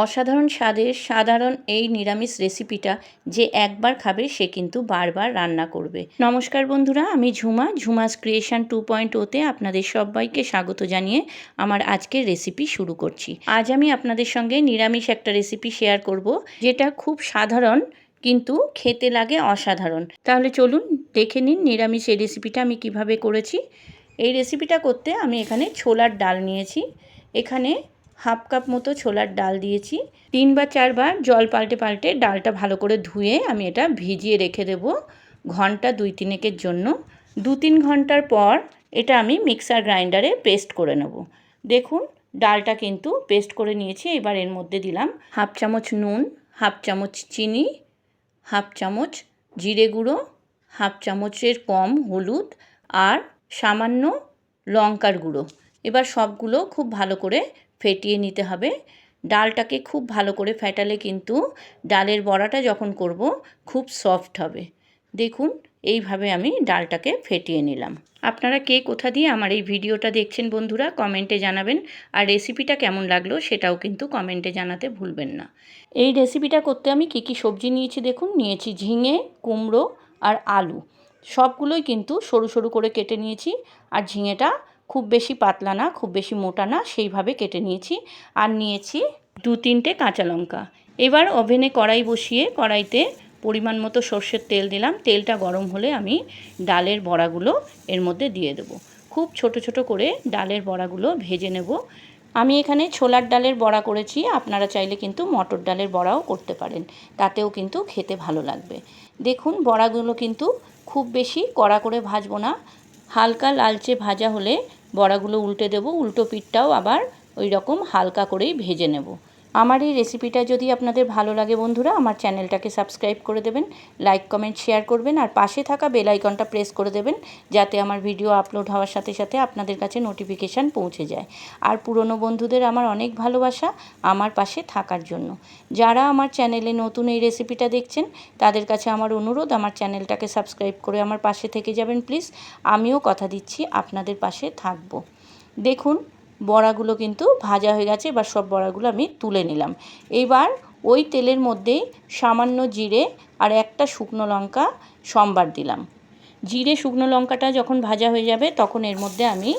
অসাধারণ স্বাদের সাধারণ এই নিরামিষ রেসিপিটা যে একবার খাবে সে কিন্তু বারবার রান্না করবে। নমস্কার বন্ধুরা, আমি ঝুমাস ক্রিয়েশন 2.0-তে আপনাদের সবাইকে স্বাগত জানিয়ে আমার আজকের রেসিপি শুরু করছি। আজ আমি আপনাদের সঙ্গে নিরামিষ একটা রেসিপি শেয়ার করব, যেটা খুব সাধারণ কিন্তু খেতে লাগে অসাধারণ। তাহলে চলুন দেখে নিন নিরামিষ এই রেসিপিটা আমি কিভাবে করেছি। এই রেসিপিটা করতে আমি এখানে ছোলার ডাল নিয়েছি। এখানে হাফ কাপ মতো ছোলার ডাল দিয়েছি। 3 বা 4 বার জল পাল্টে পাল্টে ডালটা ভালো করে ধুয়ে আমি এটা ভিজিয়ে রেখে দেব ঘন্টা 2-3 জন্য। 2-3 ঘন্টার পর এটা আমি মিক্সার গ্রাইন্ডারে পেস্ট করে নেব। দেখুন ডালটা কিন্তু পেস্ট করে নিয়েছি। এবার এর মধ্যে দিলাম হাফ চামচ নুন, হাফ চামচ চিনি, হাফ চামচ জিরে গুঁড়ো, হাফ চামচের কম হলুদ আর সামান্য লঙ্কার গুঁড়ো। এবার সবগুলো খুব ভালো করে ফেটিয়ে নিতে হবে। ডালটাকে খুব ভালো করে ফেটালে কিন্তু ডালের বড়াটা যখন করব খুব সফট হবে। দেখুন এইভাবে আমি ডালটাকে ফেটিয়ে নিলাম। আপনারা কে কোথা দিয়ে আমার এই ভিডিওটা দেখছেন বন্ধুরা কমেন্টে জানাবেন, আর রেসিপিটা কেমন লাগলো সেটাও কিন্তু কমেন্টে জানাতে ভুলবেন না। এই রেসিপিটা করতে আমি কী সবজি নিয়েছি দেখুন। নিয়েছি ঝিঙে, কুমড়ো আর আলু। সবগুলোই কিন্তু সরু সরু করে কেটে নিয়েছি। আর ঝিঙেটা খুব বেশি পাতলা না, খুব বেশি মোটা না, সেইভাবে কেটে নিয়েছি। আর নিয়েছি 2-3টে কাঁচা লঙ্কা। এবার ওভেনে কড়াই বসিয়ে কড়াইতে পরিমাণ মতো সর্ষের তেল দিলাম। তেলটা গরম হলে আমি ডালের বড়াগুলো এর মধ্যে দিয়ে দেবো। খুব ছোট ছোট করে ডালের বড়াগুলো ভেজে নেব। আমি এখানে ছোলার ডালের বড়া করেছি, আপনারা চাইলে কিন্তু মটর ডালের বড়াও করতে পারেন, তাতেও কিন্তু খেতে ভালো লাগবে। দেখুন বড়াগুলো কিন্তু খুব বেশি কড়া করে ভাজবো না, হালকা লালচে ভাজা হলে বড়াগুলো উল্টে দেব। উল্টো পিঠটাও আবার ওই রকম হালকা করেই ভেজে নেব। আমার এই রেসিপিটা যদি আপনাদের ভালো লাগে বন্ধুরা, আমার চ্যানেলটাকে সাবস্ক্রাইব করে দেবেন, লাইক কমেন্ট শেয়ার করবেন, আর পাশে থাকা বেল আইকনটা প্রেস করে দেবেন, যাতে আমার ভিডিও আপলোড হওয়ার সাথে সাথে আপনাদের কাছে নোটিফিকেশান পৌঁছে যায়। আর পুরনো বন্ধুদের আমার অনেক ভালোবাসা আমার পাশে থাকার জন্য। যারা আমার চ্যানেলে নতুন এই রেসিপিটা দেখছেন তাদের কাছে আমার অনুরোধ, আমার চ্যানেলটাকে সাবস্ক্রাইব করে আমার পাশে থেকে যাবেন প্লিজ। আমিও কথা দিচ্ছি আপনাদের পাশে থাকব। দেখুন বড়াগুলো কিন্তু ভাজা হয়ে গেছে। এবার সব বড়াগুলো আমি তুলে নিলাম। এবার ওই তেলের মধ্যেই সামান্য জিরে আর একটা শুকনো লঙ্কা সম্বার দিলাম। জিরে শুকনো লঙ্কাটা যখন ভাজা হয়ে যাবে তখন এর মধ্যে আমি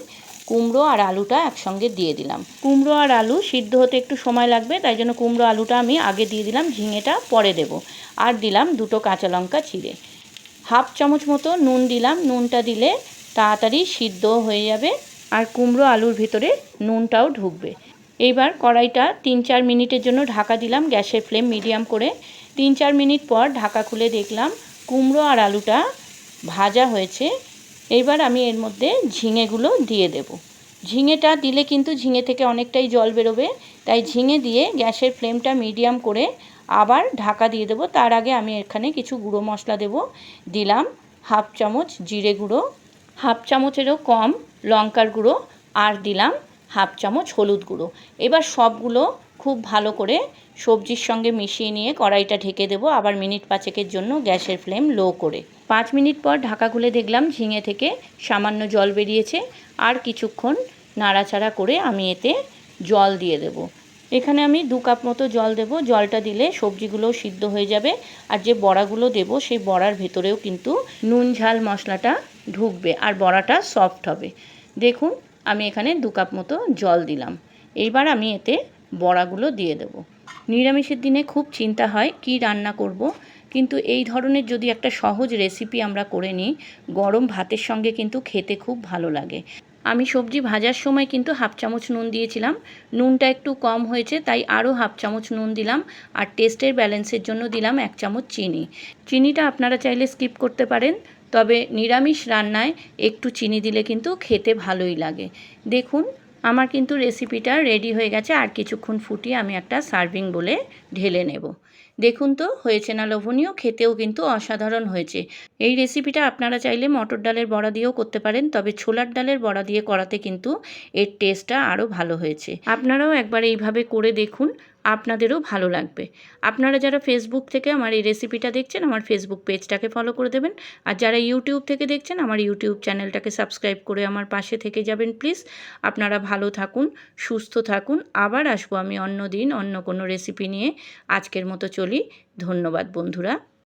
কুমড়ো আর আলুটা একসঙ্গে দিয়ে দিলাম। কুমড়ো আর আলু সিদ্ধ হতে একটু সময় লাগবে, তাই জন্য কুমড়ো আলুটা আমি আগে দিয়ে দিলাম, ঝিঙেটা পরে দেব। আর দিলাম 2টো কাঁচা লঙ্কা চিড়ে। হাফ চামচ মতো নুন দিলাম। নুনটা দিলে তাড়াতাড়ি সিদ্ধ হয়ে যাবে আর কুমড়ো আলুর ভিতরে নুনটাও ঢুকবে। এইবার কড়াইটা 3-4 মিনিটের জন্য ঢাকা দিলাম, গ্যাসের ফ্লেম মিডিয়াম করে। 3-4 মিনিট পর ঢাকা খুলে দেখলাম কুমড়ো আর আলুটা ভাজা হয়েছে। এইবার আমি এর মধ্যে ঝিঙেগুলো দিয়ে দেব। ঝিঙেটা দিলে কিন্তু ঝিঙে থেকে অনেকটাই জল বেরোবে, তাই ঝিঙে দিয়ে গ্যাসের ফ্লেমটা মিডিয়াম করে আবার ঢাকা দিয়ে দেবো। তার আগে আমি এখানে কিছু গুঁড়ো মশলা দেব। দিলাম হাফ চামচ জিরে গুঁড়ো, হাফ চামচেরও কম লঙ্কার গুঁড়ো, আর দিলাম হাফ চামচ হলুদ গুঁড়ো। এবার সবগুলো খুব ভালো করে সবজির সঙ্গে মিশিয়ে নিয়ে কড়াইটা ঢেকে দেবো আবার মিনিট 5-এর জন্য, গ্যাসের ফ্লেম লো করে। 5 মিনিট পর ঢাকা খুলে দেখলাম ঝিঙে থেকে সামান্য জল বেরিয়েছে। আর কিছুক্ষণ নাড়াচাড়া করে আমি এতে জল দিয়ে দেব। এখানে আমি 2 কাপ মতো জল দেব। জলটা দিলে সবজিগুলোও সিদ্ধ হয়ে যাবে, আর যে বড়াগুলো দেব সেই বড়ার ভেতরেও কিন্তু নুন ঝাল মশলাটা ঢুকবে আর বড়াটা সফট হবে। দেখুন আমি এখানে 2 কাপ মতো জল দিলাম। এইবার আমি এতে বড়াগুলো দিয়ে দেব। নিরামিষের দিনে খুব চিন্তা হয় কি রান্না করব, কিন্তু এই ধরনের যদি একটা সহজ রেসিপি আমরা করে নিই গরম ভাতের সঙ্গে কিন্তু খেতে খুব ভালো লাগে। আমি সবজি ভাজার সময় কিন্তু হাফ চামচ নুন দিয়েছিলাম, নুনটা একটু কম হয়েছে তাই আরও হাফ চামচ নুন দিলাম। আর টেস্টের ব্যালেন্সের জন্য দিলাম 1 চামচ চিনি। চিনিটা আপনারা চাইলে স্কিপ করতে পারেন, তবে নিরামিষ রান্নায় একটু চিনি দিলে কিন্তু খেতে ভালোই লাগে। দেখুন আমার কিন্তু রেসিপিটা রেডি হয়ে গেছে। আর কিছুক্ষণ ফুটিয়ে আমি একটা সার্ভিং বলে ঢেলে নেব। দেখুন তো হয়েছে না লোভনীয়, খেতেও কিন্তু অসাধারণ হয়েছে। এই রেসিপিটা আপনারা চাইলে মটর ডালের বড়া দিয়েও করতে পারেন, তবে ছোলার ডালের বড়া দিয়ে করাতে কিন্তু এর টেস্টটা আরও ভালো হয়েছে। আপনারাও একবার এইভাবে করে দেখুন, আপনাদেরও ভালো লাগবে। আপনারা যারা ফেসবুক থেকে আমার এই রেসিপিটা দেখছেন, আমার ফেসবুক পেজটাকে ফলো করে দেবেন। আর যারা ইউটিউব থেকে দেখছেন, আমার ইউটিউব চ্যানেলটাকে সাবস্ক্রাইব করে আমার পাশে থেকে যাবেন প্লিজ। আপনারা ভালো থাকুন, সুস্থ থাকুন। আবার আসবো আমি অন্য দিন অন্য কোনো রেসিপি নিয়ে। আজকের মতো চলি। ধন্যবাদ বন্ধুরা।